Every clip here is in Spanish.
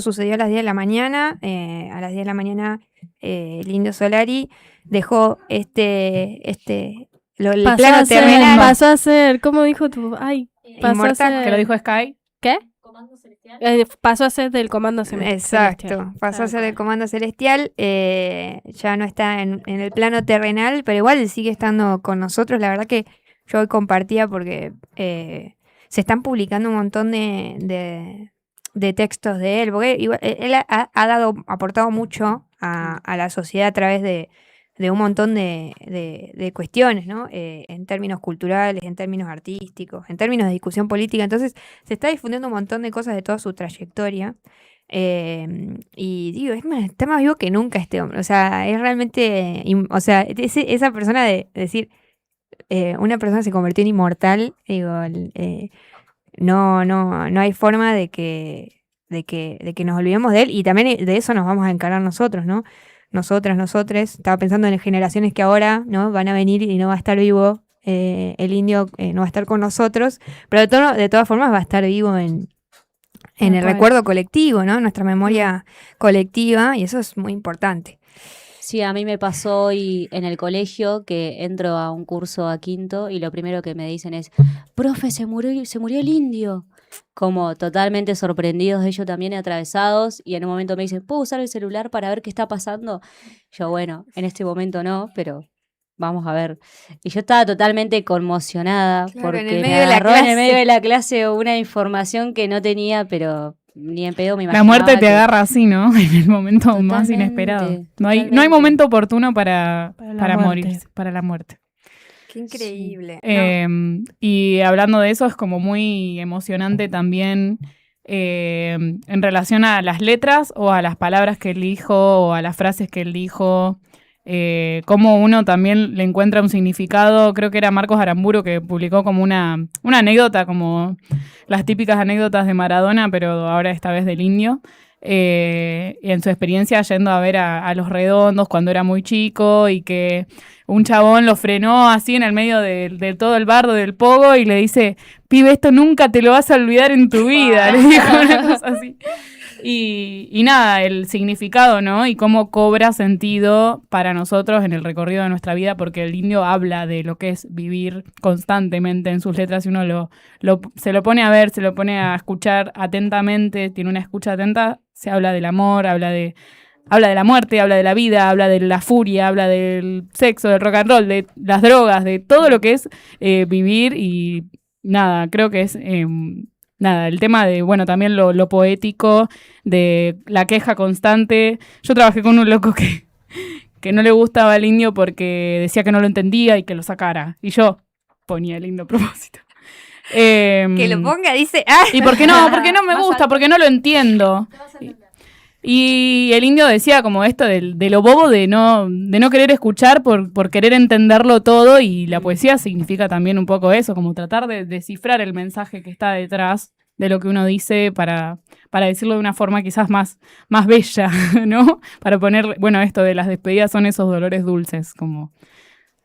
sucedió a las 10 de la mañana. A las 10 de la mañana el Indio Solari dejó el plano terrenal. Pasó a ser, ¿cómo dijo tú? Inmortal. ¿Que lo dijo Sky? ¿Qué? Pasó a ser del Comando Celestial. Exacto, pasó a ser del Comando Celestial. Ya no está en el plano terrenal, pero igual sigue estando con nosotros. La verdad que yo hoy compartía porque se están publicando un montón de textos de él, porque igual, él ha aportado mucho a la sociedad a través de un montón de cuestiones, ¿no? En términos culturales, en términos artísticos, en términos de discusión política. Entonces se está difundiendo un montón de cosas de toda su trayectoria. Y digo, está más vivo que nunca este hombre. O sea, es realmente, esa persona de decir, una persona se convirtió en inmortal, digo, no hay forma de que nos olvidemos de él, y también de eso nos vamos a encarar nosotros, ¿no? Nosotres. Estaba pensando en generaciones que ahora, ¿no?, van a venir y no va a estar vivo el Indio, no va a estar con nosotros, pero de todas formas va a estar vivo en el recuerdo colectivo, ¿no? Nuestra memoria colectiva, y eso es muy importante. Sí, a mí me pasó hoy en el colegio que entro a un curso a quinto y lo primero que me dicen es: profe, se murió el Indio. Como totalmente sorprendidos, ellos también atravesados, y en un momento me dicen: ¿puedo usar el celular para ver qué está pasando? Yo, bueno, en este momento no, pero vamos a ver. Y yo estaba totalmente conmocionada, claro, porque me agarró en el medio de la clase una información que no tenía, pero ni en pedo me imaginaba. La muerte te agarra así, ¿no? En el momento más inesperado. No hay momento oportuno para morir, para la muerte. Qué increíble. Sí. Y hablando de eso, es como muy emocionante también en relación a las letras o a las palabras que él dijo o a las frases que él dijo. Cómo uno también le encuentra un significado. Creo que era Marcos Aramburu que publicó como una anécdota, como las típicas anécdotas de Maradona, pero ahora esta vez del Indio. Y en su experiencia yendo a ver a Los Redondos cuando era muy chico, y que un chabón lo frenó así en el medio de todo el bardo del pogo y le dice: pibe, esto nunca te lo vas a olvidar en tu vida. Le dijo una cosa así. Y nada, el significado, ¿no? Y cómo cobra sentido para nosotros en el recorrido de nuestra vida, porque el Indio habla de lo que es vivir constantemente en sus letras, y uno se lo pone a ver, se lo pone a escuchar atentamente, tiene una escucha atenta, se habla del amor, habla de la muerte, habla de la vida, habla de la furia, habla del sexo, del rock and roll, de las drogas, de todo lo que es vivir. Y nada, creo que es... el tema de, bueno, también lo poético, de la queja constante. Yo trabajé con un loco que no le gustaba el Indio porque decía que no lo entendía y que lo sacara. Y yo ponía el Indio a propósito. Que lo ponga, dice... ¿Y por qué no? Porque no me gusta, porque no lo entiendo. Y el Indio decía como esto de lo bobo de no querer escuchar por querer entenderlo todo, y la poesía significa también un poco eso, como tratar de descifrar el mensaje que está detrás de lo que uno dice para decirlo de una forma quizás más bella, ¿no? Para poner, bueno, esto de las despedidas son esos dolores dulces, como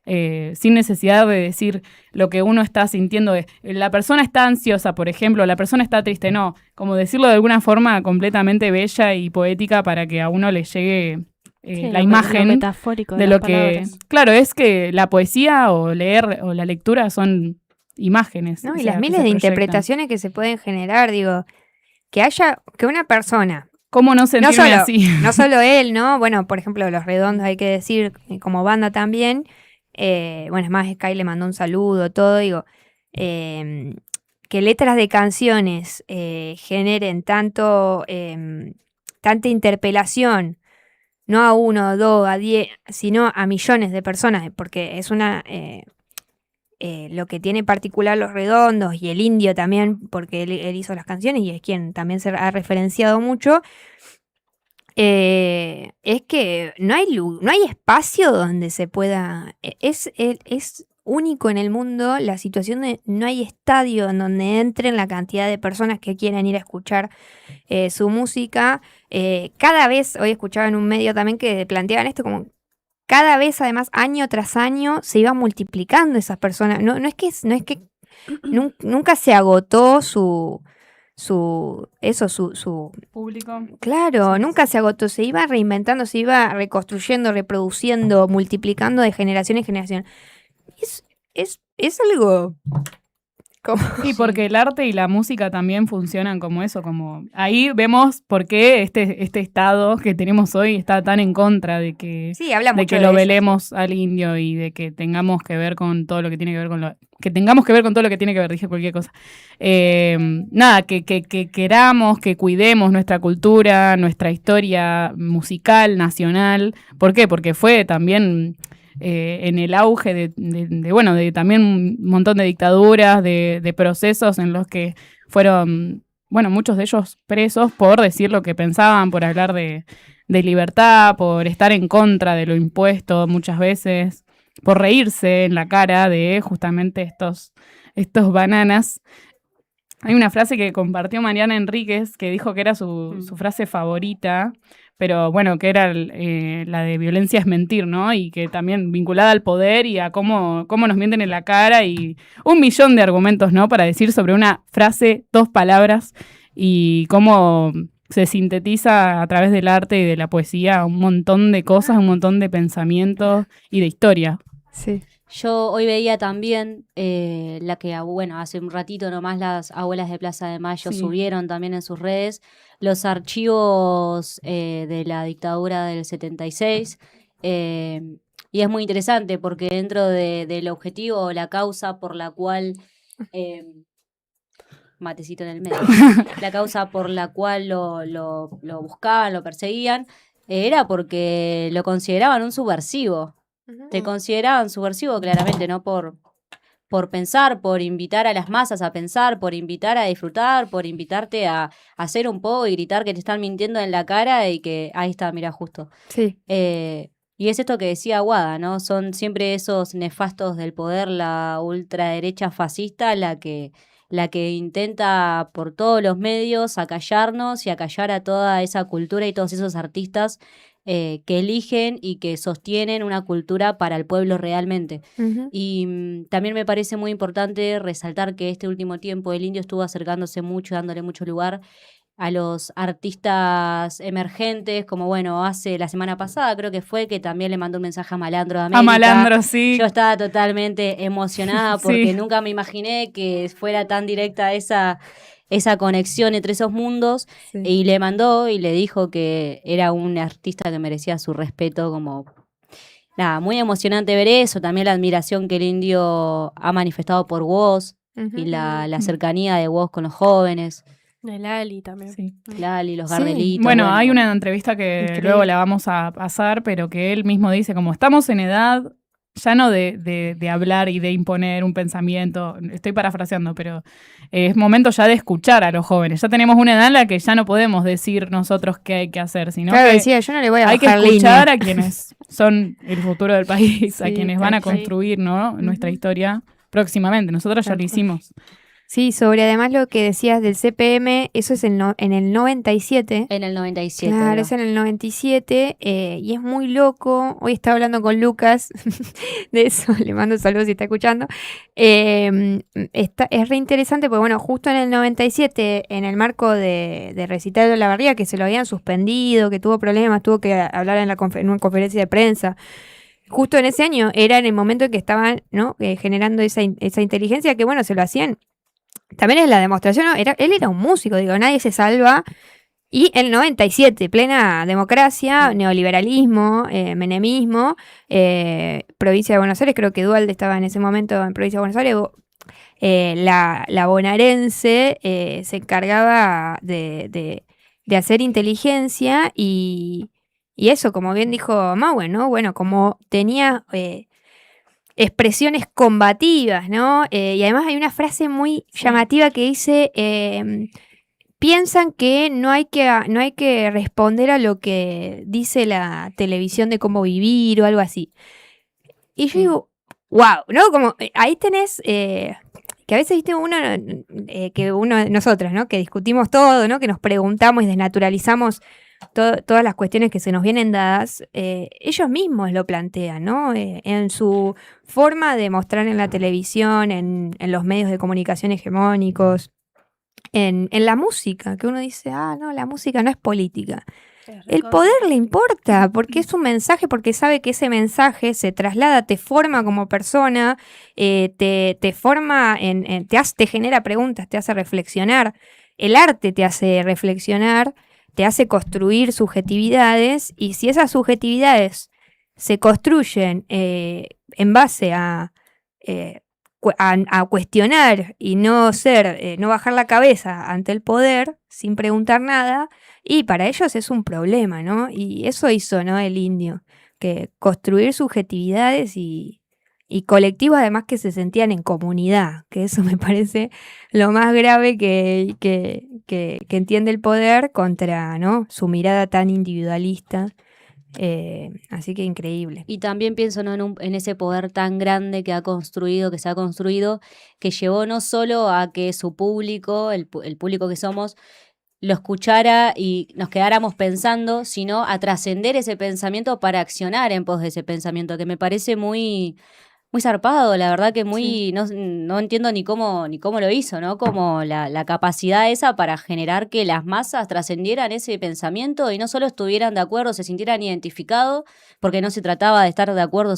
sin necesidad de decir lo que uno está sintiendo. La persona está ansiosa, por ejemplo, la persona está triste, no. Como decirlo de alguna forma completamente bella y poética para que a uno le llegue la imagen lo metafórico de lo que... Claro, es que la poesía o leer o la lectura son imágenes. No, y las miles de interpretaciones que se pueden generar, digo, que una persona... ¿Cómo no sentirme así? No solo él, ¿no? Bueno, por ejemplo, Los Redondos, hay que decir, como banda también. Bueno, es más, Sky le mandó un saludo, todo, digo, que letras de canciones generen tanta interpelación, no a uno, a dos, a 10, sino a millones de personas, porque es lo que tiene particular Los Redondos y el Indio también, porque él hizo las canciones y es quien también se ha referenciado mucho. Es que no hay espacio donde se pueda... Es único en el mundo la situación de no hay estadio en donde entren la cantidad de personas que quieran ir a escuchar su música. Cada vez, hoy escuchaba en un medio también que planteaban esto como... Cada vez, además, año tras año, se iba multiplicando esas personas. No es que nunca se agotó su Público. claro, nunca se agotó, se iba reinventando, se iba reconstruyendo, reproduciendo, multiplicando de generación en generación. Es algo como... Y porque el arte y la música también funcionan como eso, como ahí vemos por qué este estado que tenemos hoy está tan en contra de que, Sí, habla de mucho que de lo eso. velemos al indio y de que tengamos que ver con todo lo que tiene que ver con lo que tengamos que ver con todo lo que tiene que ver, dije cualquier cosa. Nada, que queramos, que cuidemos nuestra cultura, nuestra historia musical, nacional. ¿Por qué? Porque fue también en el auge de también un montón de dictaduras, de procesos en los que fueron, bueno, muchos de ellos presos por decir lo que pensaban, por hablar de libertad, por estar en contra de lo impuesto muchas veces, por reírse en la cara de justamente estos bananas. Hay una frase que compartió Mariana Enríquez que dijo que era su frase favorita, pero bueno, que era la de violencia es mentir, ¿no? Y que también vinculada al poder y a cómo nos mienten en la cara y un millón de argumentos, ¿no? Para decir sobre una frase, 2 palabras y cómo se sintetiza a través del arte y de la poesía un montón de cosas, un montón de pensamientos y de historia. Sí. Yo hoy veía también la que, bueno, hace un ratito nomás las abuelas de Plaza de Mayo Sí. subieron también en sus redes los archivos de la dictadura del 76. Y es muy interesante porque dentro del objetivo o la causa por la cual... matecito en el medio. La causa por la cual lo buscaban, lo perseguían, era porque lo consideraban un subversivo. Te consideraban subversivo claramente, ¿no? Por pensar, por invitar a las masas a pensar, por invitar a disfrutar, por invitarte a hacer un poco y gritar que te están mintiendo en la cara y que ahí está, mira, justo. Sí. Y es esto que decía Aguada, ¿no? Son siempre esos nefastos del poder, la ultraderecha fascista, la que intenta por todos los medios acallarnos y acallar a toda esa cultura y todos esos artistas que eligen y que sostienen una cultura para el pueblo realmente. Ujú. Y también me parece muy importante resaltar que este último tiempo el indio estuvo acercándose mucho, dándole mucho lugar a los artistas emergentes, como bueno, hace la semana pasada creo que fue, que también le mandó un mensaje a Malandro de América. A Malandro, sí. Yo estaba totalmente emocionada porque Sí. nunca me imaginé que fuera tan directa esa conexión entre esos mundos. Sí. Y le mandó y le dijo que era un artista que merecía su respeto, como... Nada, muy emocionante ver eso, también la admiración que el indio ha manifestado por Woz Ujú. y la cercanía de Woz con los jóvenes. De Lali también. Sí. Lali, los Sí. Gardelitos. Bueno, hay una entrevista que Increíble. luego la vamos a pasar, pero que él mismo dice, como estamos en edad ya no de hablar y de imponer un pensamiento, estoy parafraseando, pero es momento ya de escuchar a los jóvenes. Ya tenemos una edad en la que ya no podemos decir nosotros qué hay que hacer, sino Claro, que decía, yo no le voy a hay que bajar escuchar línea. a quienes son el futuro del país, a Sí, quienes van a tal cual. construir, ¿no? Nuestra historia próximamente. Nosotros ya Tal lo cual. hicimos. Sí, sobre además lo que decías del CPM, eso es en el 97. En el 97. Claro, ¿no? es en el 97 y es muy loco. Hoy estaba hablando con Lucas de eso, le mando saludos si está escuchando. Es re interesante porque, bueno, justo en el 97, en el marco de Recital de la Barriga, que se lo habían suspendido, que tuvo problemas, tuvo que hablar en una conferencia de prensa. Justo en ese año era en el momento en que estaban, ¿no? Generando esa inteligencia que, bueno, se lo hacían. También es la demostración, ¿no? Él era un músico, digo, nadie se salva. Y el 97, plena democracia, neoliberalismo, menemismo, provincia de Buenos Aires, creo que Duhalde estaba en ese momento en provincia de Buenos Aires, la bonaerense se encargaba de hacer inteligencia y eso, como bien dijo Maue, ¿no? Bueno, como tenía... expresiones combativas, ¿no? Y además hay una frase muy llamativa que dice, piensan que no hay que responder a lo que dice la televisión de cómo vivir o algo así. Y yo digo, wow, ¿no? Como ahí tenés... que a veces, viste, nosotras, ¿no? Que discutimos todo, ¿no? Que nos preguntamos y desnaturalizamos todas las cuestiones que se nos vienen dadas, ellos mismos lo plantean, ¿no? En su forma de mostrar en la televisión, en los medios de comunicación hegemónicos. en la música, que uno dice, no, la música no es política. El poder le importa, porque es un mensaje, porque sabe que ese mensaje se traslada, te forma como persona, te forma, te genera preguntas, te hace reflexionar. El arte te hace reflexionar, te hace construir subjetividades, y si esas subjetividades se construyen en base a cuestionar y no no bajar la cabeza ante el poder sin preguntar nada, y para ellos es un problema, ¿no? Y eso hizo, ¿no?, el indio, que construir subjetividades y colectivos además que se sentían en comunidad, que eso me parece lo más grave que entiende el poder contra, ¿no?, su mirada tan individualista. Así que increíble. Y también pienso, ¿no?, en ese poder tan grande que se ha construido, que llevó no solo a que su público, el público que somos, lo escuchara y nos quedáramos pensando, sino a trascender ese pensamiento para accionar en pos de ese pensamiento, que me parece muy, muy zarpado, la verdad que muy, no entiendo ni cómo lo hizo, ¿no? Como la capacidad esa para generar que las masas trascendieran ese pensamiento y no solo estuvieran de acuerdo, se sintieran identificados, porque no se trataba de estar de acuerdo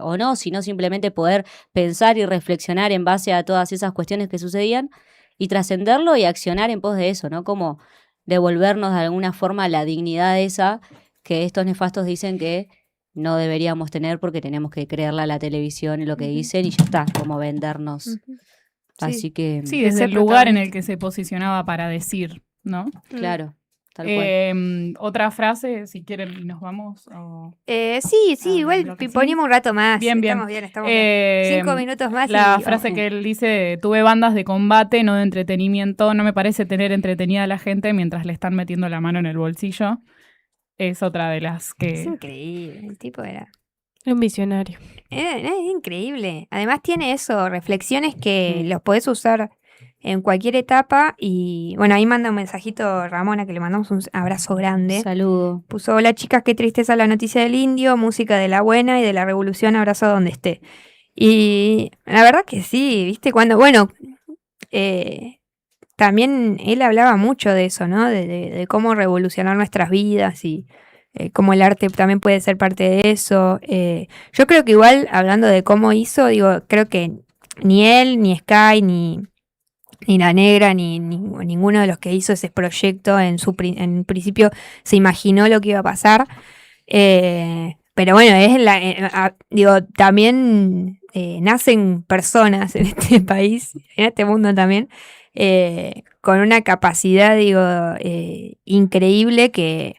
o no, sino simplemente poder pensar y reflexionar en base a todas esas cuestiones que sucedían y trascenderlo y accionar en pos de eso, ¿no? Como devolvernos de alguna forma la dignidad esa que estos nefastos dicen que no deberíamos tener porque tenemos que creerle a la televisión y lo que dicen y ya está, como vendernos. Así que... Sí, desde el lugar en el que se posicionaba para decir, ¿no? Claro, tal cual. Otra frase, si quieren, nos vamos. Sí, igual ponemos un rato más. Bien. Estamos bien. 5 minutos más. La frase que él dice, tuve bandas de combate, no de entretenimiento, no me parece tener entretenida a la gente mientras le están metiendo la mano en el bolsillo. Es otra de las que... Es increíble, el tipo era un visionario. Es increíble. Además tiene eso, reflexiones que los podés usar en cualquier etapa. Y bueno, ahí manda un mensajito Ramona, que le mandamos un abrazo grande. Saludo. Puso: hola chicas, qué tristeza la noticia del indio, música de la buena y de la revolución, abrazo donde esté. Y la verdad que sí, viste, también él hablaba mucho de eso, ¿no? De cómo revolucionar nuestras vidas y cómo el arte también puede ser parte de eso. Yo creo que igual, hablando de cómo hizo, creo que ni él, ni Sky, ni La Negra, ni ninguno de los que hizo ese proyecto en principio se imaginó lo que iba a pasar. Pero bueno, también nacen personas en este país, en este mundo también, con una capacidad, increíble que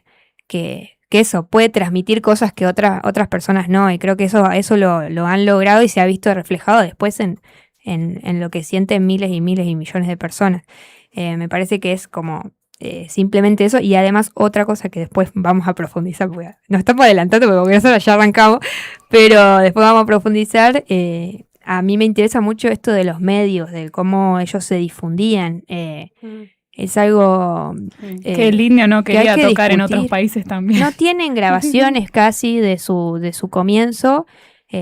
eso puede transmitir cosas que otras personas no, y creo que eso lo han logrado y se ha visto reflejado después en lo que sienten miles y miles y millones de personas. Me parece que es como simplemente eso, y además otra cosa que después vamos a profundizar, porque nos estamos adelantando porque eso ya arrancamos, pero después vamos a profundizar. A mí me interesa mucho esto de los medios, de cómo ellos se difundían. Es algo que el indio no quería tocar discutir en otros países también. No tienen grabaciones casi de su comienzo,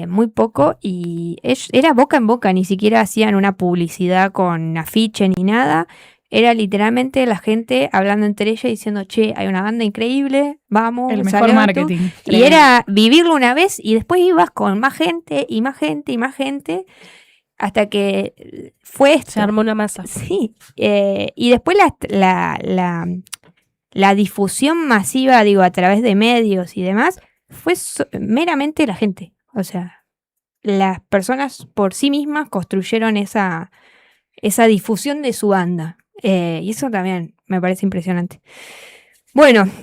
muy poco, y era boca en boca, ni siquiera hacían una publicidad con afiche ni nada. Era literalmente la gente hablando entre ellas diciendo: che, hay una banda increíble, vamos. El mejor marketing. Y era vivirlo una vez y después ibas con más gente y más gente y más gente hasta que fue esto. Se armó una masa. Sí. Y después la difusión masiva, a través de medios y demás, fue meramente la gente. O sea, las personas por sí mismas construyeron esa difusión de su banda. Y eso también me parece impresionante. Bueno,